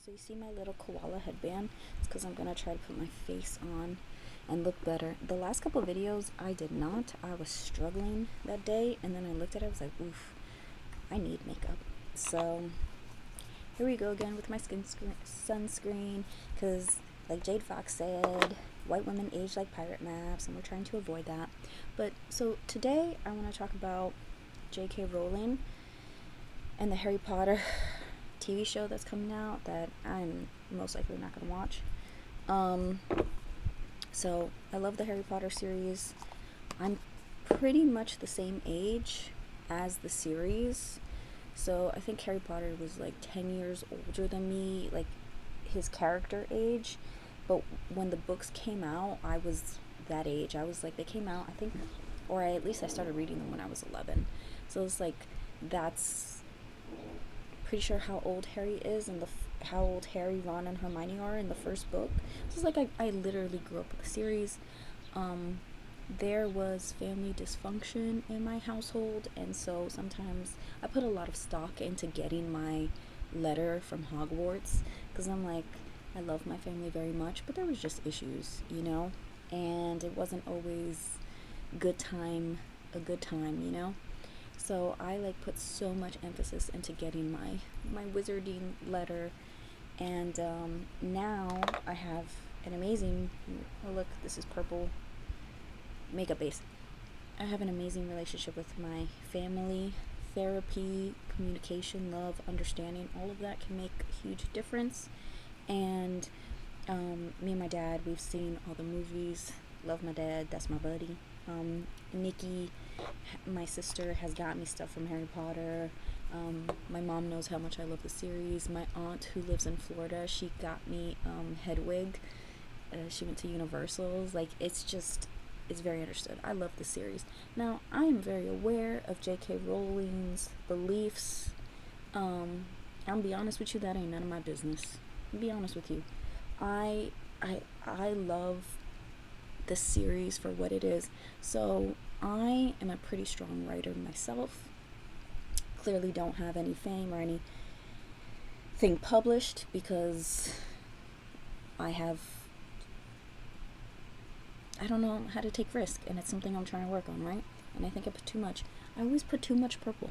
So you see my little koala headband? It's because I'm going to try to put my face on and look better. The last couple videos I did not. I was struggling that day, and then I looked at it, I was like, oof, I need makeup. So here we go again with my sunscreen, because like Jade Fox said, white women age like pirate maps, and we're trying to avoid that. But so today I want to talk about J.K. Rowling and the Harry Potter TV show that's coming out that I'm most likely not going to watch. Um, so I love the Harry Potter series. I'm pretty much the same age as the series. So I think Harry Potter was like 10 years older than me, like his character age. But when the books came out, I was that age. I was like, they came out, I think, or at least I started reading them when I was 11. So it's like, that's pretty sure how old Harry is and how old Harry, Ron, and Hermione are in the first book. So it's like I literally grew up with the series. Um, there was family dysfunction in my household, and so sometimes I put a lot of stock into getting my letter from Hogwarts because I'm like, I love my family very much, but there was just issues, and it wasn't always good time, a good time, So I like put so much emphasis into getting my wizarding letter, and now I have an amazing. Oh look, this is purple makeup base. I have an amazing relationship with my family. Therapy, communication, love, understanding, all of that can make a huge difference. And me and my dad, we've seen all the movies. Love my dad, that's my buddy. Nikki, my sister, has got me stuff from Harry Potter. My mom knows how much I love the series. My aunt, who lives in Florida, she got me Hedwig. She went to Universal's. Like, it's very understood. I love the series. Now, I am very aware of J.K. Rowling's beliefs. I'll be honest with you, that ain't none of my business. I'll be honest with you. I I love the series for what it is. So I am a pretty strong writer myself. Clearly don't have any fame or anything published because I don't know how to take risk, and it's something I'm trying to work on, right? And I think I put too much. I always put too much purple.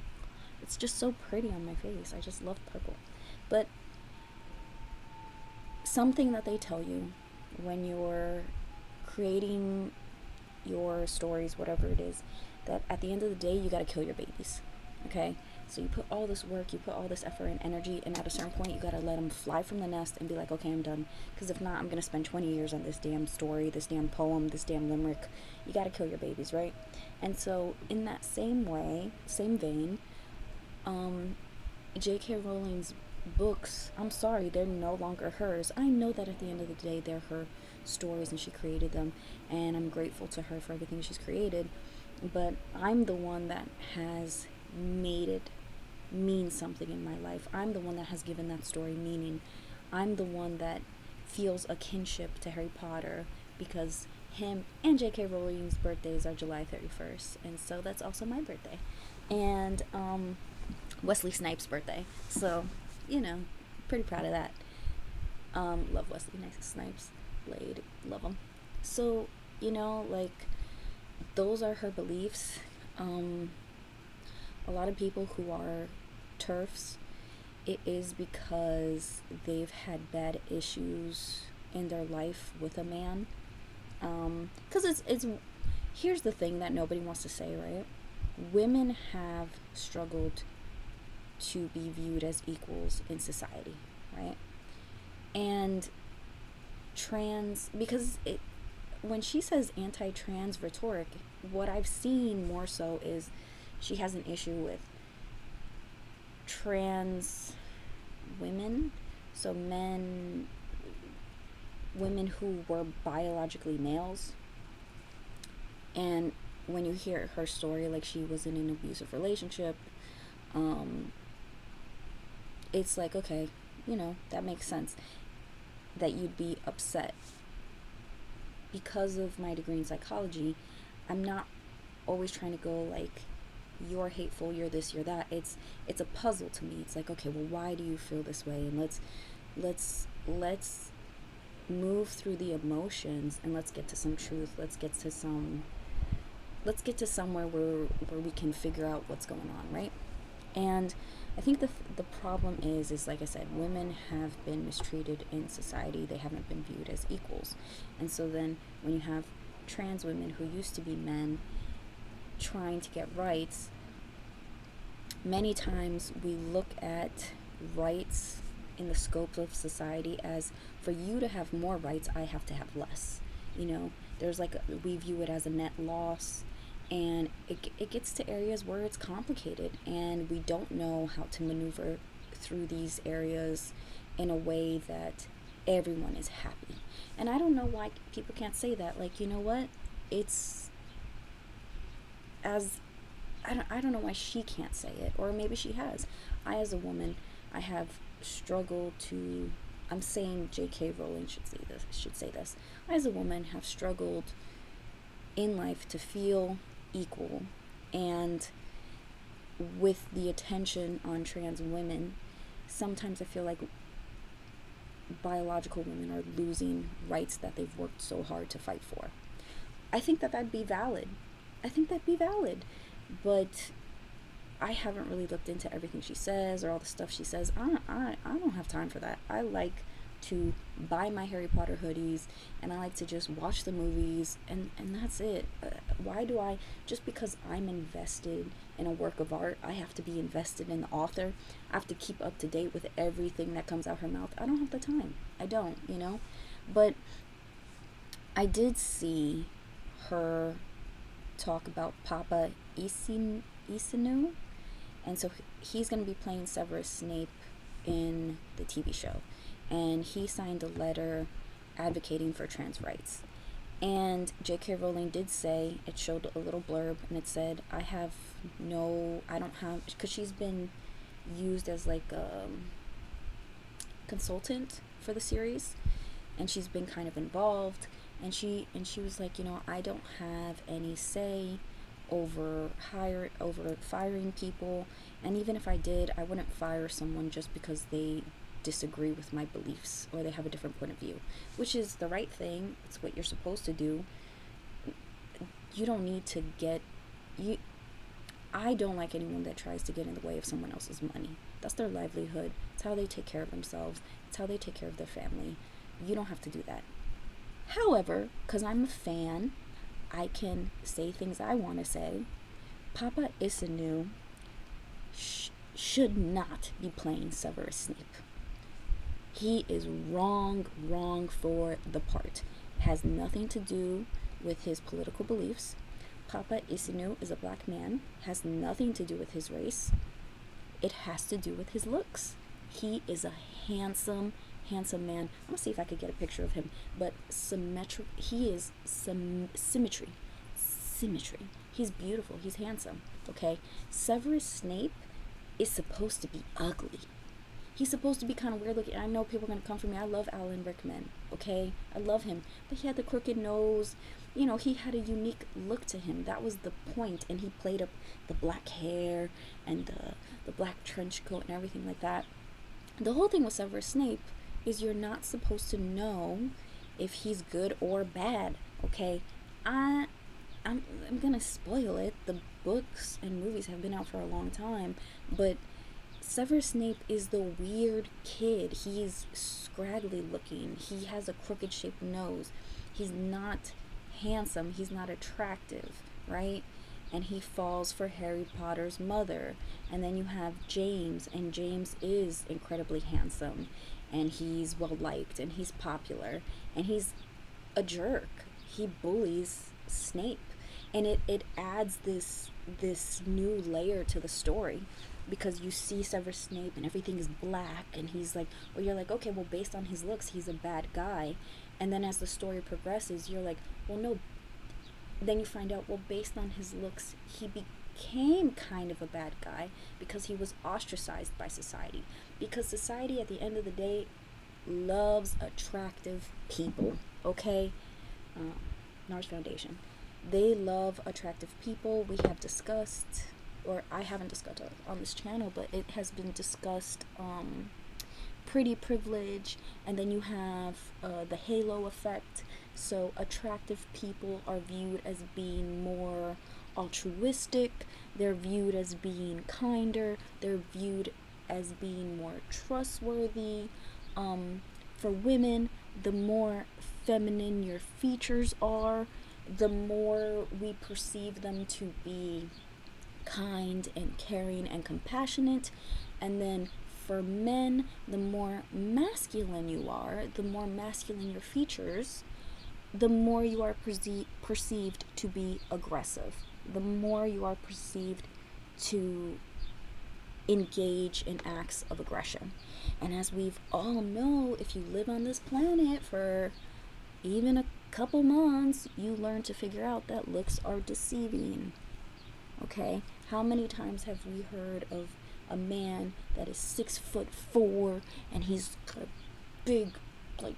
It's just so pretty on my face. I just love purple. But something that they tell you when you're creating your stories, whatever it is, that at the end of the day, you got to kill your babies. Okay? So you put all this work, you put all this effort and energy, and at a certain point, you got to let them fly from the nest and be like, okay, I'm done. Because if not, I'm going to spend 20 years on this damn story, this damn poem, this damn limerick. You got to kill your babies, right? And so, in that same way, same vein, J.K. Rowling's books, I'm sorry, they're no longer hers. I know that at the end of the day, they're her stories and she created them, and I'm grateful to her for everything she's created. But I'm the one that has made it mean something in my life. I'm the one that has given that story meaning. I'm the one that feels a kinship to Harry Potter because him and J.K. Rowling's birthdays are July 31st, and so that's also my birthday. And Wesley Snipes' birthday. So, pretty proud of that. Love Wesley Snipes. Blade. Love him. So, like, those are her beliefs. A lot of people who are TERFs, it is because they've had bad issues in their life with a man. Because it's here's the thing that nobody wants to say, right? Women have struggled to be viewed as equals in society, right? And because when she says anti-trans rhetoric, what I've seen more so is she has an issue with trans women, so women who were biologically males. And when you hear her story, like she was in an abusive relationship, it's like, okay, that makes sense that you'd be upset. Because of my degree in psychology, I'm not always trying to go like, you're hateful, you're this, you're that. It's a puzzle to me. It's like, okay, well, why do you feel this way? And let's Let's move through the emotions and let's get to some truth. Let's get to somewhere where we can figure out what's going on, right? And I think the problem is like I said, women have been mistreated in society. They haven't been viewed as equals. And so then when you have trans women who used to be men trying to get rights, many times we look at rights in the scope of society as, for you to have more rights, I have to have less. There's we view it as a net loss, and it gets to areas where it's complicated and we don't know how to maneuver through these areas in a way that everyone is happy. And I don't know why people can't say that. Like, you know what? It's as I don't know why she can't say it, or maybe she has. I, as a woman, I have struggled to. I'm saying J.K. Rowling should say this. I, as a woman, have struggled in life to feel equal, and with the attention on trans women, sometimes I feel like biological women are losing rights that they've worked so hard to fight for. I think that'd be valid. But I haven't really looked into everything she says or all the stuff she says. I don't have time for that. I like to buy my Harry Potter hoodies, and I like to just watch the movies, and that's it. Why do I, just because I'm invested in a work of art, I have to be invested in the author? I have to keep up to date with everything that comes out her mouth. I don't have the time. I don't, But I did see her talk about Papa Isinu, and so he's going to be playing Severus Snape in the TV show, and he signed a letter advocating for trans rights. And J.K. Rowling did say, it showed a little blurb, and it said, because she's been used as like a consultant for the series, and she's been kind of involved, and she was like, I don't have any say over firing people, and even if I did, I wouldn't fire someone just because they disagree with my beliefs or they have a different point of view, which is the right thing. It's what you're supposed to do. You don't need to I don't like anyone that tries to get in the way of someone else's money. That's their livelihood. It's how they take care of themselves. It's how they take care of their family. You don't have to do that. However, because I'm a fan, I can say things I want to say. Papa Isinu should not be playing Severus Snape. He is wrong for the part. It has nothing to do with his political beliefs. Papa Isinu is a black man. Has nothing to do with his race. It has to do with his looks. He is a handsome man. I'm gonna see if I could get a picture of him. But he is symmetry. He's beautiful. He's handsome. Okay. Severus Snape is supposed to be ugly. He's supposed to be kind of weird looking. I know people are going to come for me. I love Alan Rickman, okay? I love him. But he had the crooked nose. He had a unique look to him. That was the point. And he played up the black hair and the black trench coat and everything like that. The whole thing with Severus Snape is you're not supposed to know if he's good or bad, okay? I'm going to spoil it. The books and movies have been out for a long time, but Severus Snape is the weird kid. He's scraggly looking. He has a crooked shaped nose. He's not handsome. He's not attractive, right? And he falls for Harry Potter's mother. And then you have James, and James is incredibly handsome, and he's well liked, and he's popular, and he's a jerk. He bullies Snape, and it adds this new layer to the story, because you see Severus Snape and everything is black, and he's like, well, you're like, okay, well, based on his looks, he's a bad guy. And then as the story progresses, you're like, well, no. Then you find out, well, based on his looks, he became kind of a bad guy because he was ostracized by society. Because society, at the end of the day, loves attractive people, okay? NARS Foundation. They love attractive people. We have discussed, or I haven't discussed on this channel, but it has been discussed pretty privilege, and then you have the halo effect. So attractive people are viewed as being more altruistic, they're viewed as being kinder, they're viewed as being more trustworthy. For women, the more feminine your features are, the more we perceive them to be kind and caring and compassionate. And then for men, the more masculine you are, the more masculine your features, the more you are perceived to be aggressive, the more you are perceived to engage in acts of aggression. And as we've all know, if you live on this planet for even a couple months, you learn to figure out that looks are deceiving. Okay? How many times have we heard of a man that is 6'4" and he's got a big, like,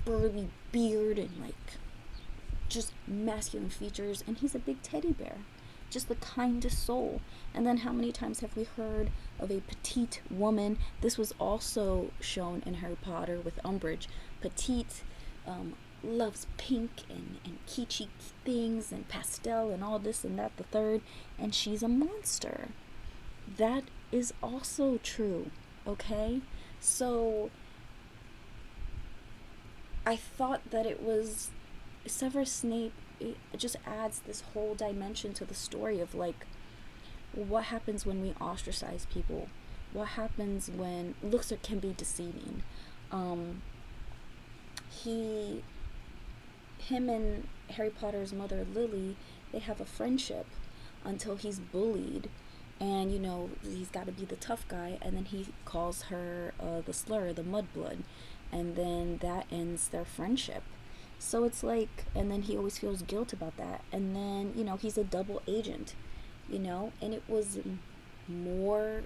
burly beard and like just masculine features, and he's a big teddy bear, just the kindest soul. And then how many times have we heard of a petite woman? This was also shown in Harry Potter with Umbridge. Petite, loves pink and kitschy things and pastel and all this and that, the third, and she's a monster. That is also true, okay? So I thought that it was Severus Snape. It just adds this whole dimension to the story of like, what happens when we ostracize people? What happens when looks can be deceiving? He, him and Harry Potter's mother Lily, they have a friendship until he's bullied, and you know he's got to be the tough guy, and then he calls her the slur, the mudblood, and then that ends their friendship. So it's like, and then he always feels guilt about that, and then you know he's a double agent, you know, and it was more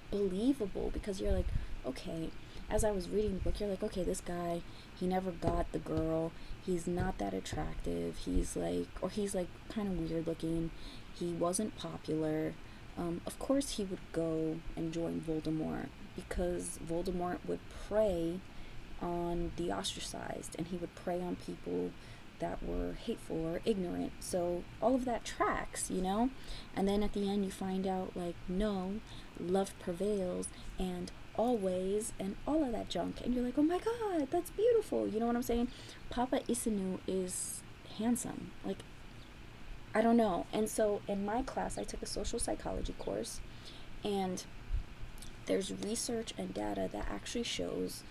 believable because you're like, okay, as I was reading the book, you're like, okay, this guy, he never got the girl, he's not that attractive, he's like, or he's like kind of weird looking, he wasn't popular. Of course he would go and join Voldemort because Voldemort would prey on the ostracized, and he would prey on people that were hateful or ignorant. So all of that tracks, you know? And then at the end you find out like, no, love prevails and always and all of that junk, and you're like, oh my god, that's beautiful, you know what I'm saying? Papa Isanu is handsome, like, I don't know. And so in my class I took a social psychology course, and there's research and data that actually shows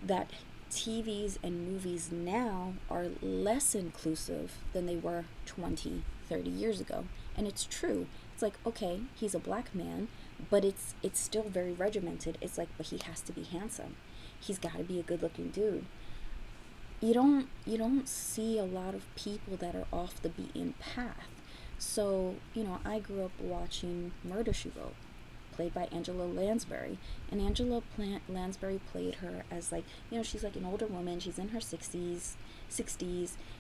that TVs and movies now are less inclusive than they were 20, 30 years ago. And it's true. It's like, okay, he's a black man, but it's still very regimented. It's like, but he has to be handsome. He's got to be a good-looking dude. You don't see a lot of people that are off the beaten path. So, you know, I grew up watching Murder, She Wrote, played by Angela Lansbury. And Lansbury played her as like, you know, she's like an older woman. She's in her 60s,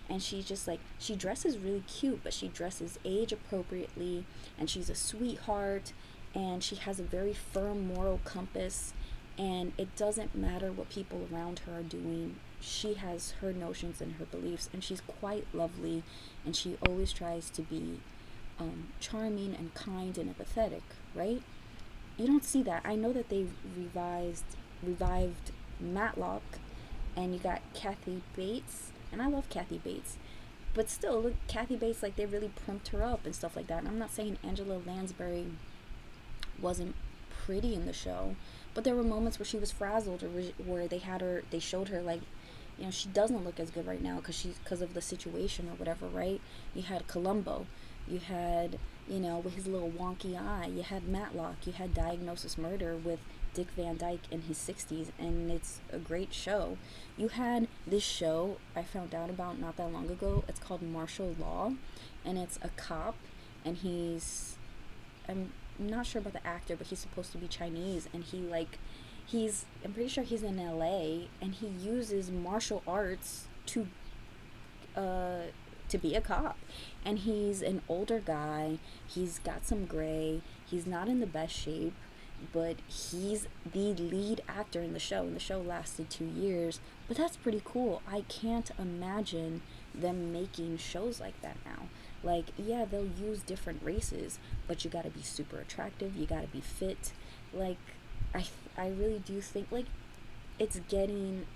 and she's just like, she dresses really cute, but she dresses age appropriately, and she's a sweetheart, and she has a very firm moral compass, and it doesn't matter what people around her are doing. She has her notions and her beliefs, and she's quite lovely, and she always tries to be charming and kind and empathetic, right? You don't see that. I know that they revived Matlock, and you got Kathy Bates, and I love Kathy Bates, but still, look, Kathy Bates, like, they really primped her up and stuff like that. And I'm not saying Angela Lansbury wasn't pretty in the show, but there were moments where she was frazzled, or where they showed her like, you know, she doesn't look as good right now because of the situation or whatever, right? You had Columbo, you had, you know, with his little wonky eye, you had Matlock, you had Diagnosis Murder with Dick Van Dyke in his 60s, and it's a great show. You had this show I found out about not that long ago. It's called Martial Law, and it's a cop, and I'm not sure about the actor, but he's supposed to be Chinese, and I'm pretty sure he's in LA, and he uses martial arts to be a cop. And he's an older guy, he's got some gray, he's not in the best shape, but he's the lead actor in the show, and the show lasted 2 years. But that's pretty cool. I can't imagine them making shows like that now. Like, yeah, they'll use different races, but you gotta be super attractive, you gotta be fit. Like, I, I really do think, like, it's getting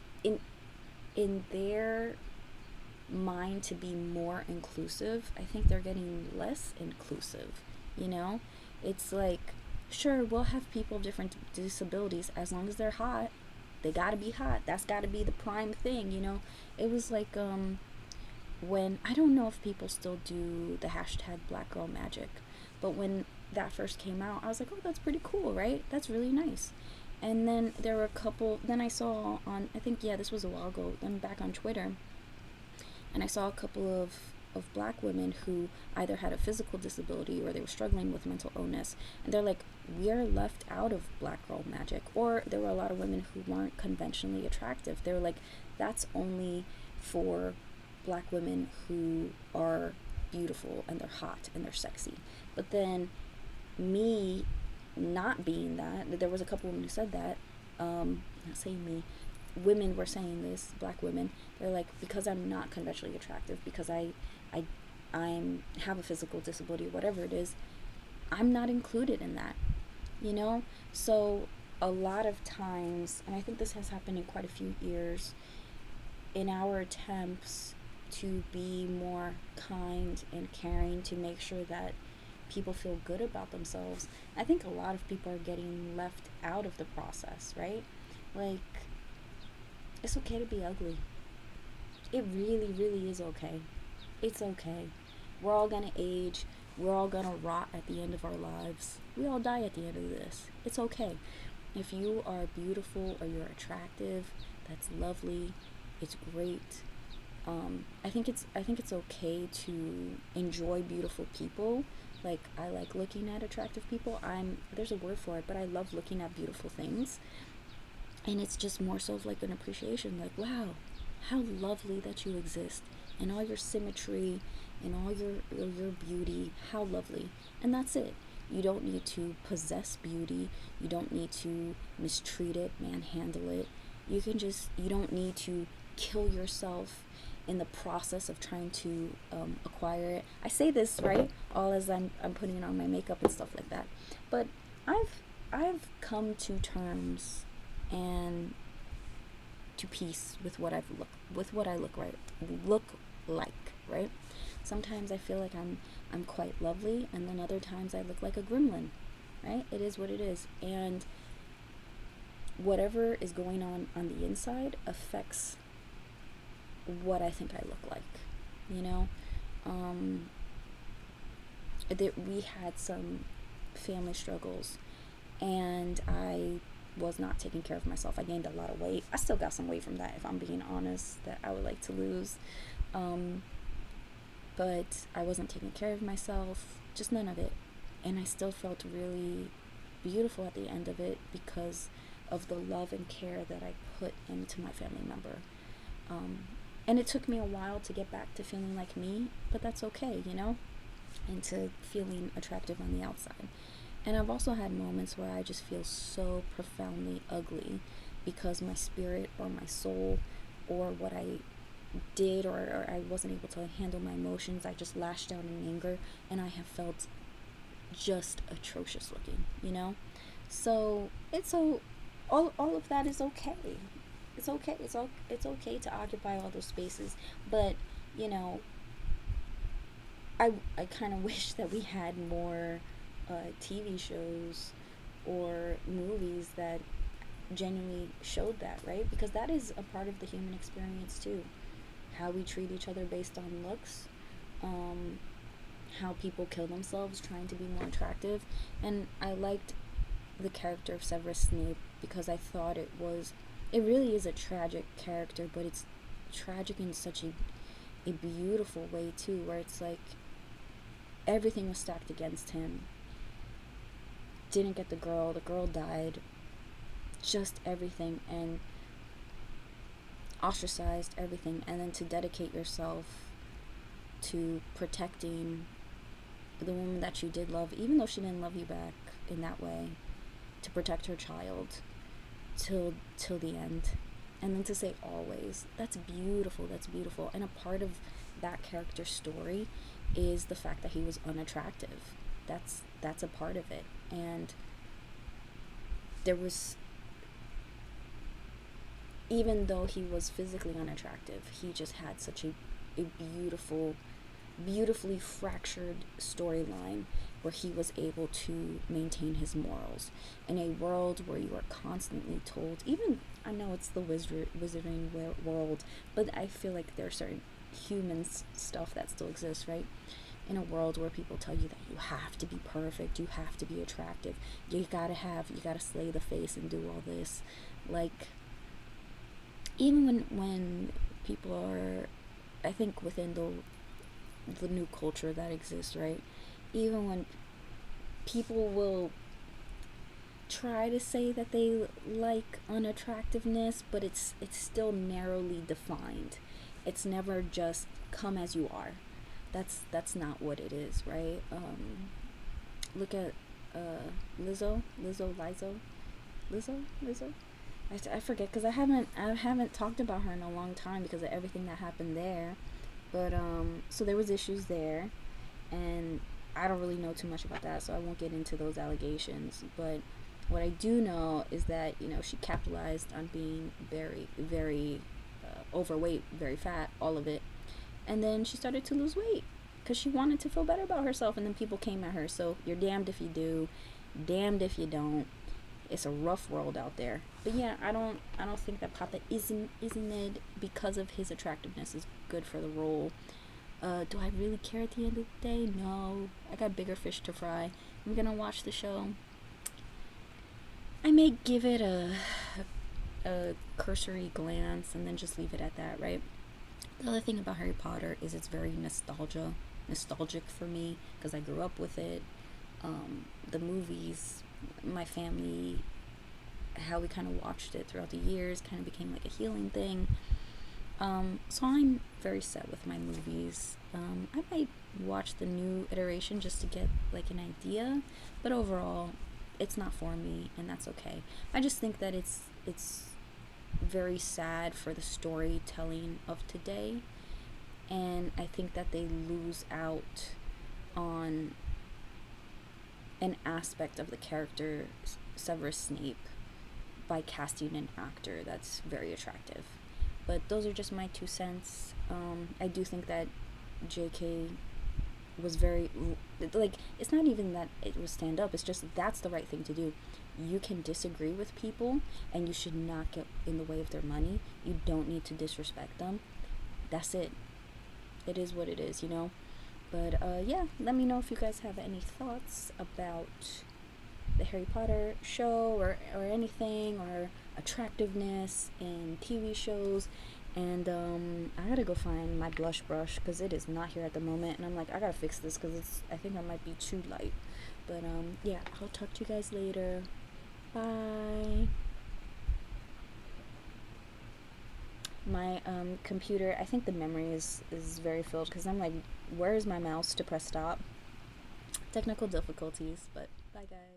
in their mind to be more inclusive. I think they're getting less inclusive, you know? It's like, sure, we'll have people of different disabilities as long as they're hot. They gotta be hot. That's gotta be the prime thing, you know? It was like, when, I don't know if people still do the hashtag Black Girl Magic, but when that first came out, I was like, oh, that's pretty cool, right? That's really nice. And then there were a couple, then I saw on, I think, yeah, this was a while ago, then back on Twitter, and I saw a couple of black women who either had a physical disability or they were struggling with mental illness, and they're like, we are left out of Black Girl Magic. Or there were a lot of women who weren't conventionally attractive. They were like, that's only for black women who are beautiful and they're hot and they're sexy. But then me not being that, there was a couple women who said that, not saying me, women were saying this, black women, they're like, because I'm not conventionally attractive, because I I'm have a physical disability or whatever it is, I'm not included in that, you know? So a lot of times, and I think this has happened in quite a few years, in our attempts to be more kind and caring, to make sure that people feel good about themselves, I think a lot of people are getting left out of the process, right? Like, it's okay to be ugly. It really, really is okay. It's okay. We're all gonna age. We're all gonna rot at the end of our lives. We all die at the end of this. It's okay. If you are beautiful or you're attractive, that's lovely. It's great. I think it's okay to enjoy beautiful people. Like, I like looking at attractive people. There's a word for it, but I love looking at beautiful things. And it's just more so of like an appreciation, like, wow, how lovely that you exist, and all your symmetry and all your beauty, how lovely. And that's it. You don't need to possess beauty. You don't need to mistreat it, manhandle it. You don't need to kill yourself in the process of trying to acquire it. I say this, right, all as I'm putting on my makeup and stuff like that. But I've come to terms and to peace with what I look like, right? Sometimes I feel like I'm quite lovely, and then other times I look like a gremlin, right? It is what it is. And whatever is going on the inside affects what I think I look like, you know? That we had some family struggles, and I was not taking care of myself. I gained a lot of weight. I still got some weight from that, if I'm being honest, that I would like to lose. Um, but I wasn't taking care of myself, just none of it. And I still felt really beautiful at the end of it because of the love and care that I put into my family member. Um, and it took me a while to get back to feeling like me, but that's okay, you know? And to feeling attractive on the outside. And I've also had moments where I just feel so profoundly ugly because my spirit or my soul or what I did, or I wasn't able to handle my emotions. I just lashed out in anger, and I have felt just atrocious looking, you know? So all of that is okay. It's okay. It's okay to occupy all those spaces, but you know, I kind of wish that we had more TV shows or movies that genuinely showed that, right? Because that is a part of the human experience too. How we treat each other based on looks, um, how people kill themselves trying to be more attractive. And I liked the character of Severus Snape because I thought it really is a tragic character, but it's tragic in such a beautiful way too, where it's like everything was stacked against him. Didn't get the girl died, just everything, and ostracized everything, and then to dedicate yourself to protecting the woman that you did love, even though she didn't love you back in that way, to protect her child till the end. And then to say always, that's beautiful. That's beautiful. And a part of that character's story is the fact that he was unattractive. That's a part of it. And there was, even though he was physically unattractive, he just had such a beautiful, beautifully fractured storyline where he was able to maintain his morals in a world where you are constantly told, even, I know it's the wizarding world, but I feel like there are certain human stuff that still exists, right? In a world where people tell you that you have to be perfect, you have to be attractive, you gotta slay the face and do all this. Like, even when people are, I think within the new culture that exists, right? Even when people will try to say that they like unattractiveness, but it's still narrowly defined. It's never just come as you are. That's not what it is, right? Look at Lizzo. I forget because I haven't talked about her in a long time because of everything that happened there. But so there was issues there, and I don't really know too much about that, so I won't get into those allegations. But what I do know is that, she capitalized on being very, very overweight, very fat, all of it, and then she started to lose weight because she wanted to feel better about herself, and then people came at her. So you're damned if you do, damned if you don't. It's a rough world out there. But yeah, I don't think that Papa Isn't because of his attractiveness is good for the role. Do I really care at the end of the day? No. I got bigger fish to fry. I'm gonna watch the show. I may give it a cursory glance and then just leave it at that, right? The other thing about Harry Potter is it's very nostalgic for me because I grew up with it. The movies, my family, how we kind of watched it throughout the years kind of became like a healing thing. So I'm very set with my movies. I might watch the new iteration just to get like an idea, but overall, it's not for me, and that's okay. I just think that it's very sad for the storytelling of today, and I think that they lose out on an aspect of the character Severus Snape by casting an actor that's very attractive. But those are just my 2 cents. I do think that J.K. was very, like, it's not even that it was stand up, it's just that's the right thing to do. You can disagree with people and you should not get in the way of their money. You don't need to disrespect them. That's it. It is what it is. But yeah, let me know if you guys have any thoughts about the Harry Potter show or anything, or attractiveness in TV shows. And I gotta go find my blush brush because it is not here at the moment, and I'm like, I gotta fix this because I think I might be too light. But yeah, I'll talk to you guys later. Bye. My computer, I think the memory is very filled because I'm like, where is my mouse to press stop? Technical difficulties, but bye guys.